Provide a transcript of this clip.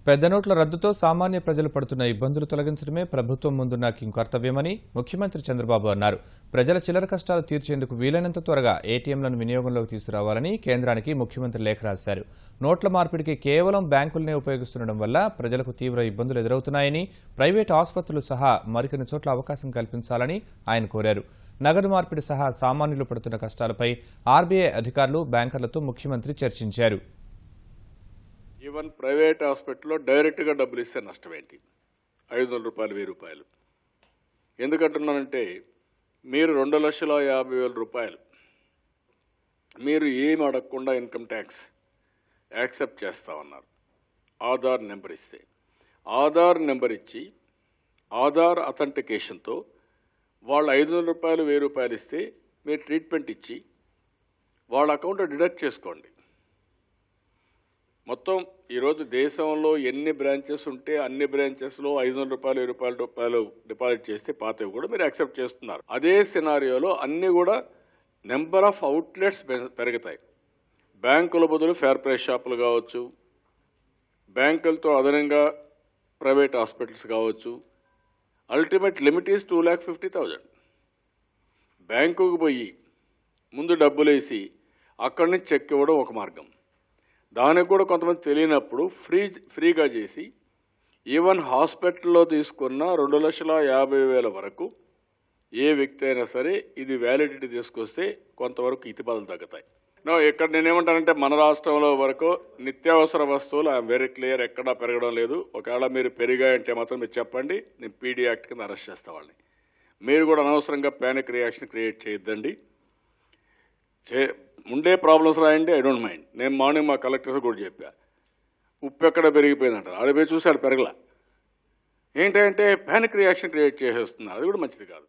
పెద్ద నోట్ల రద్దుతో సామాన్య ప్రజలు పడుతున్న ఇబ్బందులు తొలగించడమే ప్రభుత్వం ముందున్న కర్తవ్యమని ముఖ్యమంత్రి చంద్రబాబు అన్నారు. ప్రజల చిల్లర కష్టాలు తీర్చేందుకు వీలైనంత త్వరగా ఏటీఎంలను వినియోగంలోకి తీసుకురావాలని కేంద్రానికి ముఖ్యమంత్రి లేఖ రాశారు. నోట్ల మార్పిడికి కేవలం బ్యాంకులనే ఉపయోగిస్తుండడం వల్ల ప్రజలకు తీవ్ర ఇబ్బందులు ఎదురవుతున్నాయని, ప్రైవేటు ఆసుపత్రులు సహా మరికొన్ని చోట్ల అవకాశం కల్పించాలని ఆయన కోరారు. నగదు మార్పిడి సహా సామాన్యులు పడుతున్న కష్టాలపై ఆర్బీఐ అధికారులు, బ్యాంకర్లతో ముఖ్యమంత్రి చర్చించారు. ఈవెన్ ప్రైవేట్ హాస్పిటల్లో డైరెక్ట్గా డబ్బులు ఇస్తే నష్టం ఏంటి? 500 రూపాయలు, 1000 రూపాయలు. ఎందుకంటున్నానంటే మీరు 2,50,000 రూపాయలు మీరు ఏమి అడగకుండా ఇన్కమ్ ట్యాక్స్ యాక్సెప్ట్ చేస్తామన్నారు. ఆధార్ నెంబర్ ఇస్తే, ఆధార్ నెంబర్ ఇచ్చి ఆధార్ అథెంటికేషన్తో వాళ్ళు 500 రూపాయలు, 1000 రూపాయలు ఇస్తే మీరు ట్రీట్మెంట్ ఇచ్చి వాళ్ళ అకౌంట్ డిడక్ట్ చేసుకోండి. మొత్తం ఈరోజు దేశంలో ఎన్ని బ్రాంచెస్ ఉంటే అన్ని బ్రాంచెస్లో 500 రూపాయలు, 1000 రూపాయలు డిపాజిట్ చేస్తే పాతవి కూడా మీరు యాక్సెప్ట్ చేస్తున్నారు. అదే సినారియోలో అన్నీ కూడా నెంబర్ ఆఫ్ అవుట్లెట్స్ పెరుగుతాయి. బ్యాంకుల బదులు ఫేర్ ప్రైస్ షాపులు కావచ్చు, బ్యాంకులతో అదనంగా ప్రైవేట్ హాస్పిటల్స్ కావచ్చు. Ultimate limit is 2,50,000. బ్యాంకుకు పోయి ముందు డబ్బులు వేసి అక్కడి నుంచి చెక్ ఇవ్వడం ఒక మార్గం. దానికి కూడా కొంతమంది తెలియనప్పుడు ఫ్రీగా చేసి ఈవెన్ హాస్పిటల్లో తీసుకున్న 2,50,000 వరకు ఏ వ్యక్తి అయినా సరే ఇది వ్యాలిడిటీ తీసుకొస్తే కొంతవరకు ఇతిబాధలు తగ్గుతాయి. ఇక్కడ నేనేమంటానంటే మన రాష్ట్రంలో వరకు నిత్యావసర వస్తువులు ఐఎమ్ వెరీ క్లియర్, ఎక్కడా పెరగడం లేదు. ఒకవేళ మీరు పెరిగాయంటే మాత్రం మీరు చెప్పండి, నేను పీడీ యాక్ట్ కింద అరెస్ట్ చేస్తా వాళ్ళని. మీరు కూడా అనవసరంగా ప్యానిక్ రియాక్షన్ క్రియేట్ చేయొద్దండి. ఉండే ప్రాబ్లమ్స్ రాయండి, ఐ డోంట్ మైండ్. నేను మార్నింగ్ మా కలెక్టర్స్ కూడా చెప్పా, ఉప్పు ఎక్కడ పెరిగిపోయిందంటారు. ఆడ పోయి చూసి ఆడ పెరగల. ఏంటంటే ప్యానిక్ రియాక్షన్ క్రియేట్ చేసేస్తున్నారు. అది కూడా మంచిది కాదు.